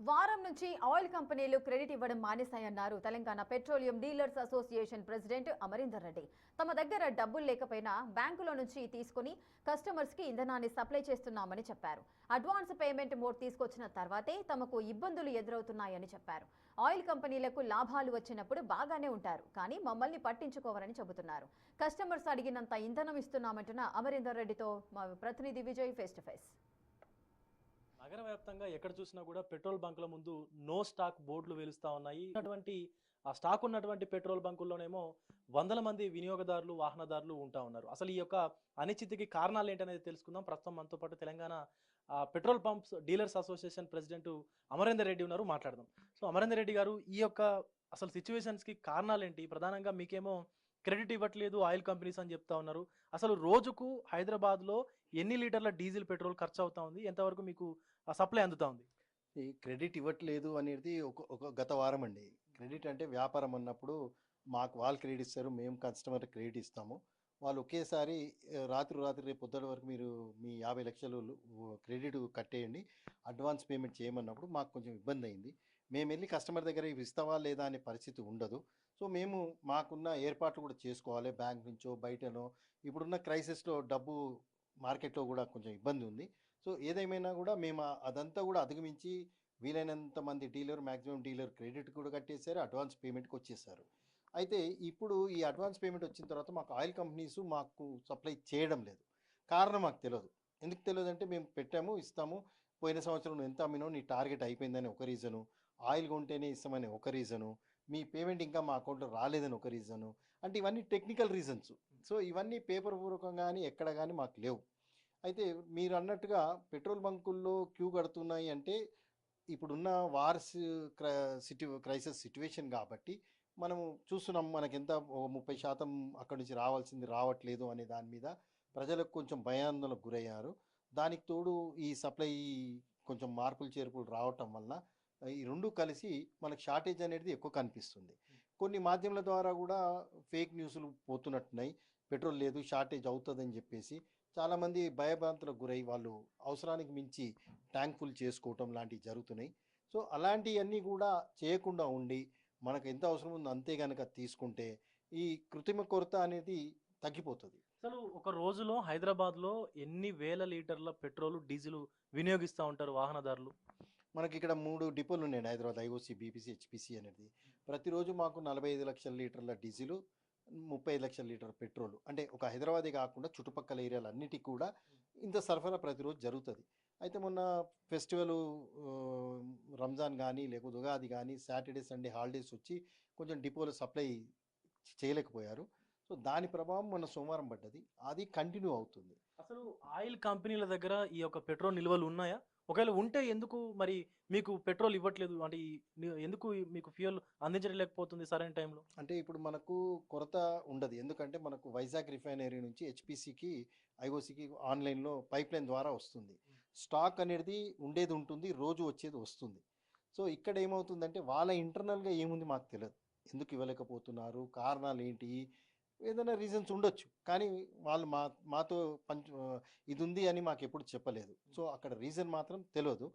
వారం నుంచి ఆయిల్ కంపెనీలు క్రెడిట్ ఇవ్వడం మానేశాయన్నారు Telangana petroleum dealers association president Amarinder Reddy. తమ దగ్గర డబ్బులు లేకపోయినా బ్యాంకులో నుంచి తీసుకుని కస్టమర్స్ కి ఇంధనాన్ని సప్లై చేస్తున్నామని చెప్పారు. అడ్వాన్స్ పేమెంట్ మోడ్ తీసుకొచ్చిన తర్వాతే తమకు ఇబ్బందులు ఎదురవుతున్నాయని చెప్పారు. ఆయిల్ కంపెనీలకు లాభాలు వచ్చినప్పుడు బాగానే ఉంటారు, కానీ మమ్మల్ని పట్టించుకోవాలని చెబుతున్నారు. కస్టమర్స్ అడిగినంత ఇంధనం ఇస్తున్నామంటున్న అమరీందర్ రెడ్డితో మా ప్రతినిధి విజయ్ ఫేస్ టు ఫేస్. నగర వ్యాప్తంగా ఎక్కడ చూసినా కూడా పెట్రోల్ బంకుల ముందు నో స్టాక్ బోర్డులు వెలుస్తా ఉన్నాయి. ఆ స్టాక్ ఉన్నటువంటి పెట్రోల్ బంకుల్లోనేమో వందల మంది వినియోగదారులు, వాహనదారులు ఉంటా ఉన్నారు. అసలు ఈ యొక్క అనిశ్చితికి కారణాలు ఏంటనేది తెలుసుకుందాం. ప్రస్తుతం మనతో పాటు Telangana petrol pumps dealers association president Amarender Reddy ఉన్నారు, మాట్లాడదాం. సో అమరేందర్ రెడ్డి గారు, ఈ యొక్క అసలు సిచ్యువేషన్స్కి కారణాలు ఏంటి? ప్రధానంగా మీకేమో క్రెడిట్ ఇవ్వట్లేదు ఆయిల్ కంపెనీస్ అని చెప్తా ఉన్నారు. అసలు రోజుకు హైదరాబాద్లో ఎన్ని లీటర్ల డీజిల్ పెట్రోల్ ఖర్చు అవుతా ఉంది? ఎంతవరకు మీకు సప్లై అందుతా ఉంది? ఈ క్రెడిట్ ఇవ్వట్లేదు అనేది ఒక గత వారం అండి. క్రెడిట్ అంటే వ్యాపారం అన్నప్పుడు మాకు వాళ్ళు క్రెడిట్ ఇస్తారు, మేము కస్టమర్ క్రెడిట్ ఇస్తాము. వాళ్ళు ఒకేసారి రాత్రి రేపు పొద్దున వరకు మీరు మీ 50 లక్షలు క్రెడిట్ కట్టేయండి, అడ్వాన్స్ పేమెంట్ చేయమన్నప్పుడు మాకు కొంచెం ఇబ్బంది అయింది. మేము వెళ్ళి కస్టమర్ దగ్గర ఇవి ఇస్తావా లేదా అనే పరిస్థితి ఉండదు. సో మేము మాకున్న ఏర్పాట్లు కూడా చేసుకోవాలి, బ్యాంక్ నుంచో బయటనో. ఇప్పుడున్న క్రైసిస్లో డబ్బు మార్కెట్లో కూడా కొంచెం ఇబ్బంది ఉంది. సో ఏదేమైనా కూడా మేము అదంతా కూడా అధిగమించి వీలైనంత మంది మ్యాక్సిమం డీలర్ క్రెడిట్ కూడా కట్టేశారు, అడ్వాన్స్ పేమెంట్కి వచ్చేసారు. అయితే ఇప్పుడు ఈ అడ్వాన్స్ పేమెంట్ వచ్చిన తర్వాత మాకు ఆయిల్ కంపెనీస్ మాకు సప్లై చేయడం లేదు. కారణం మాకు తెలియదు. ఎందుకు తెలియదు అంటే మేము పెట్టాము, ఇస్తాము, పోయిన సంవత్సరం నువ్వు ఎంత అమ్మినో నీ టార్గెట్ అయిపోయిందని ఒక రీజను, ఆయిల్ కొంటేనే ఇస్తామని ఒక రీజను, మీ పేమెంట్ ఇంకా మా అకౌంట్లో రాలేదని ఒక రీజను. అంటే ఇవన్నీ టెక్నికల్ రీజన్స్. సో ఇవన్నీ పేపర్ పూర్వకంగా కానీ ఎక్కడ కానీ మాకు లేవు. అయితే మీరు అన్నట్టుగా పెట్రోల్ బంకుల్లో క్యూ కడుతున్నాయి అంటే ఇప్పుడున్న వార్స్ క్రైసిస్ సిచ్యువేషన్ కాబట్టి మనము చూస్తున్నాం. మనకెంత 30% అక్కడి నుంచి రావాల్సింది రావట్లేదు అనే దాని మీద ప్రజలకు కొంచెం భయాందోళనకు గురయ్యారు. దానికి తోడు ఈ సప్లై కొంచెం మార్పులు చేర్పులు రావటం వల్ల ఈ రెండు కలిసి మనకు షార్టేజ్ అనేది ఎక్కువ కనిపిస్తుంది. కొన్ని మాధ్యమాల ద్వారా కూడా ఫేక్ న్యూస్లు పోతున్నట్టున్నాయి, పెట్రోల్ లేదు షార్టేజ్ అవుతుందని చెప్పేసి. చాలామంది భయభ్రాంతులకు గురై వాళ్ళు అవసరానికి మించి ట్యాంక్ ఫుల్ చేసుకోవటం లాంటివి జరుగుతున్నాయి. సో అలాంటివన్నీ కూడా చేయకుండా ఉండి మనకు ఎంత అవసరం ఉందో అంతే కనుక తీసుకుంటే ఈ కృత్రిమ కొరత అనేది తగ్గిపోతుంది. అసలు ఒక రోజులో హైదరాబాద్లో ఎన్ని వేల లీటర్ల పెట్రోల్, డీజిల్ వినియోగిస్తూ ఉంటారు వాహనదారులు? మనకి ఇక్కడ 3 డిపోలు ఉన్నాయండి హైదరాబాద్, ఐఓసి, బీపీసీ, హెచ్పిసి అనేది. ప్రతిరోజు మాకు 45 లక్షల లీటర్ల డీజిలు, 35 లక్షల లీటర్ పెట్రోల్. అంటే ఒక హైదరాబాదే కాకుండా చుట్టుపక్కల ఏరియాలు అన్నిటికీ కూడా ఇంత సరఫరా ప్రతిరోజు జరుగుతుంది. అయితే మొన్న ఫెస్టివల్ రంజాన్ కానీ లేకపోతే ఉగాది కానీ సాటర్డే సండే హాలిడేస్ వచ్చి కొంచెం డిపోలో సప్లై చేయలేకపోయారు. సో దాని ప్రభావం మొన్న సోమవారం పడ్డది, అది కంటిన్యూ అవుతుంది. అసలు ఆయిల్ కంపెనీల దగ్గర ఈ యొక్క పెట్రోల్ నిల్వలు ఉన్నాయా? ఒకవేళ ఉంటే ఎందుకు మరి మీకు పెట్రోల్ ఇవ్వట్లేదు? అంటే ఎందుకు మీకు ఫ్యూయల్ అందించలేకపోతుంది సరైన టైంలో? అంటే ఇప్పుడు మనకు కొరత ఉండదు, ఎందుకంటే మనకు వైజాగ్ రిఫైనరీ నుంచి హెచ్పిసికి, ఐఓసికి ఆన్లైన్లో పైప్ లైన్ ద్వారా వస్తుంది. స్టాక్ అనేది ఉండేది ఉంటుంది, రోజు వచ్చేది వస్తుంది. సో ఇక్కడ ఏమవుతుందంటే వాళ్ళ ఇంటర్నల్గా ఏముంది మాకు తెలియదు, ఎందుకు ఇవ్వలేకపోతున్నారు, కారణాలు ఏంటి, ఏదైనా రీజన్స్ ఉండొచ్చు. కానీ వాళ్ళు మాతో ఇది ఉంది అని మాకు ఎప్పుడు చెప్పలేదు. సో అక్కడ రీజన్ మాత్రం తెలియదు.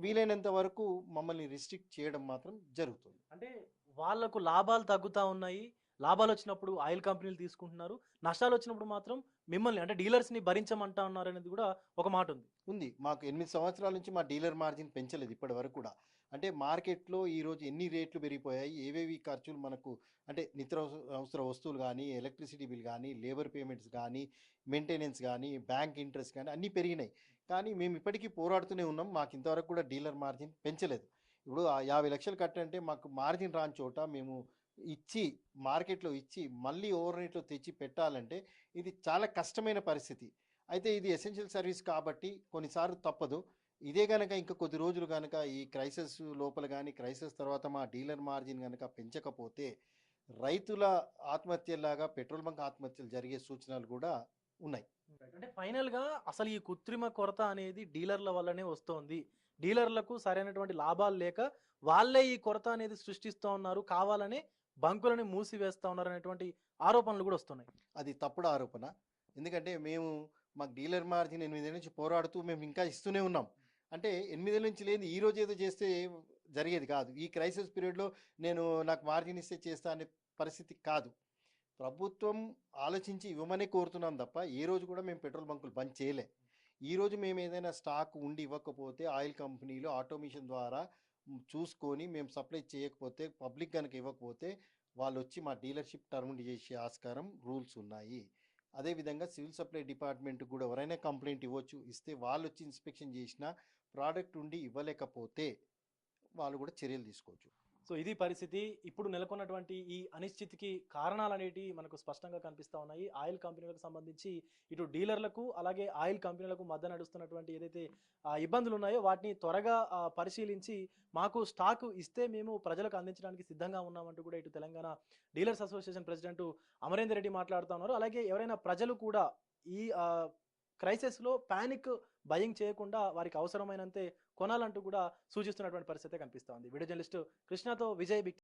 వీలైనంత వరకు మమ్మల్ని రిస్ట్రిక్ట్ చేయడం మాత్రం జరుగుతుంది. అంటే వాళ్లకు లాభాలు తగ్గుతూ ఉన్నాయి, లాభాలు వచ్చినప్పుడు ఆయిల్ కంపెనీలు తీసుకుంటున్నారు, నష్టాలు వచ్చినప్పుడు మాత్రం మిమ్మల్ని అంటే డీలర్స్ని భరించమంటా ఉన్నారు అనేది కూడా ఒక మాట ఉంది. మాకు 8 సంవత్సరాల నుంచి మా డీలర్ మార్జిన్ పెంచలేదు ఇప్పటి వరకు కూడా. అంటే మార్కెట్లో ఈరోజు ఎన్ని రేట్లు పెరిగిపోయాయి, ఏవేవి ఖర్చులు మనకు అంటే నిత్యావసర వస్తువులు కానీ, ఎలక్ట్రిసిటీ బిల్ కానీ, లేబర్ పేమెంట్స్ కానీ, మెయింటెనెన్స్ కానీ, బ్యాంక్ ఇంట్రెస్ట్ కానీ అన్నీ పెరిగినాయి. కానీ మేము ఇప్పటికీ పోరాడుతూనే ఉన్నాం, మాకు ఇంతవరకు కూడా డీలర్ మార్జిన్ పెంచలేదు. ఇప్పుడు 50 లక్షలు కట్టంటే మాకు మార్జిన్ రాని చోట మేము ఇచ్చి మార్కెట్లో ఇచ్చి మళ్ళీ ఓవర్ నైట్లో తెచ్చి పెట్టాలంటే ఇది చాలా కష్టమైన పరిస్థితి. అయితే ఇది ఎసెన్షియల్ సర్వీస్ కాబట్టి కొన్నిసార్లు తప్పదు. ఇదే కనుక ఇంకా కొద్ది రోజులు కనుక ఈ క్రైసిస్ లోపల కానీ క్రైసిస్ తర్వాత మా డీలర్ మార్జిన్ కనుక పెంచకపోతే రైతుల ఆత్మహత్యలాగా పెట్రోల్ బంక్ ఆత్మహత్యలు జరిగే సూచనలు కూడా ఉన్నాయి. అంటే ఫైనల్గా అసలు ఈ కృత్రిమ కొరత అనేది డీలర్ల వల్లనే వస్తోంది, డీలర్లకు సరైనటువంటి లాభాలు లేక వాళ్ళే ఈ కొరత అనేది సృష్టిస్తూ ఉన్నారు, కావాలనే బంకులని మూసివేస్తూ ఉన్నారు అనేటువంటి ఆరోపణలు కూడా వస్తున్నాయి. అది తప్పుడు ఆరోపణ. ఎందుకంటే మాకు డీలర్ మార్జిన్ 8 నుంచి పోరాడుతూ మేము ఇంకా ఇస్తూనే ఉన్నాం. అంటే 8 నుంచి లేని ఈ రోజు ఏదో చేస్తే జరిగేది కాదు. ఈ క్రైసిస్ పీరియడ్‌లో నాకు మార్జిన్ ఇస్తే చేస్తా అనే పరిస్థితి కాదు. ప్రభుత్వం ఆలోచించి ఇవ్వమనే కోరుతున్నాం తప్ప, ఏ రోజు కూడా మేము పెట్రోల్ బంకులు బంద్ చేయలే. ఈరోజు మేము ఏదైనా స్టాక్ ఉండి ఇవ్వకపోతే ఆయిల్ కంపెనీలు ఆటోమేషన్ ద్వారా చూసుకొని మేము సప్లై చేయకపోతే, పబ్లిక్ గనుక ఇవ్వకపోతే వాళ్ళొచ్చి మా డీలర్‌షిప్ టర్మినేట్ చేసే ఆస్కారం రూల్స్ ఉన్నాయి. అదేవిధంగా సివిల్ సప్లై డిపార్ట్మెంట్‌కి కూడా ఎవరైనా కంప్లెయింట్ ఇవ్వచ్చు. ఇస్తే వాళ్ళొచ్చి ఇన్స్పెక్షన్ చేసినా ప్రోడక్ట్ ఉండి ఇవ్వలేకపోతే వాళ్ళు కూడా చర్యలు తీసుకోవచ్చు. సో ఇది పరిస్థితి. ఇప్పుడు నెలకొన్నటువంటి ఈ అనిశ్చితికి కారణాలనేటివి మనకు స్పష్టంగా కనిపిస్తా ఉన్నాయి. ఆయిల్ కంపెనీలకు సంబంధించి ఇటు డీలర్లకు అలాగే ఆయిల్ కంపెనీలకు మధ్య నడుస్తున్నటువంటి ఏదైతే ఇబ్బందులు ఉన్నాయో వాటిని త్వరగా పరిశీలించి మాకు స్టాకు ఇస్తే మేము ప్రజలకు అందించడానికి సిద్ధంగా ఉన్నామంటూ కూడా ఇటు Telangana dealers association president Amarender Reddy మాట్లాడుతూ ఉన్నారు. అలాగే ఎవరైనా ప్రజలు కూడా ఈ క్రైసిస్లో ప్యానిక్ బయింగ్ చేయకుండా వారికి అవసరమైనంతే కొనాలంటూ కూడా సూచిస్తున్నటువంటి పరిస్థితి కనిపిస్తోంది. వీడియో జర్నలిస్ట్ కృష్ణతో విజయ్.